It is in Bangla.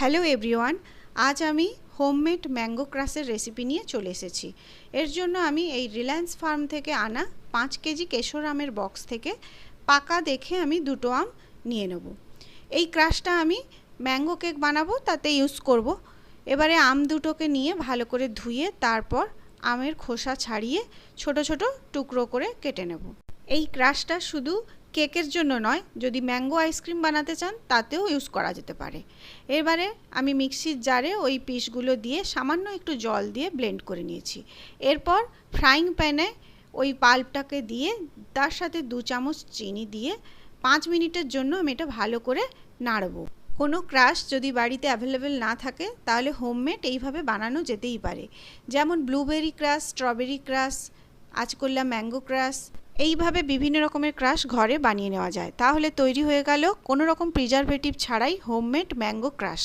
হ্যালো এভরিওয়ান, আজ আমি হোমমেড ম্যাঙ্গো ক্রাশের রেসিপি নিয়ে চলে এসেছি। এর জন্য আমি এই রিলায়েন্স ফার্ম থেকে আনা 5 কেজি কেশর আমের বক্স থেকে পাকা দেখে আমি 2টো আম নিয়ে নেব। এই ক্রাশটা আমি ম্যাঙ্গো কেক বানাবো তাতে ইউজ করব। এবারে আম দুটোকে নিয়ে ভালো করে ধুয়ে তারপর আমের খোসা ছাড়িয়ে ছোট ছোট টুকরো করে কেটে নেব। এই ক্রাশটা শুধু কেকের জন্য নয়, যদি ম্যাঙ্গো আইসক্রিম বানাতে চান তাতেও ইউজ করা যেতে পারে। এবারে আমি মিক্সির জারে ওই পিসগুলো দিয়ে সামান্য একটু জল দিয়ে ব্লেন্ড করে নিয়েছি। এরপর ফ্রাইং প্যানে ওই পাল্পটাকে দিয়ে তার সাথে 2 চামচ চিনি দিয়ে 5 মিনিটের জন্য আমি এটা ভালো করে নাড়বো। কোনো ক্রাশ যদি বাড়িতে অ্যাভেলেবেল না থাকে তাহলে হোমমেড এইভাবে বানানো যেতেই পারে, যেমন ব্লুবেরি ক্রাশ, স্ট্রবেরি ক্রাশ, আজ করলাম ম্যাঙ্গো ক্রাশ। এইভাবে বিভিন্ন রকমের ক্রাশ ঘরে বানিয়ে নেওয়া যায়। তাহলে তৈরি হয়ে গেল কোনো রকম প্রিজারভেটিভ ছাড়াই হোমমেড ম্যাঙ্গো ক্রাশ।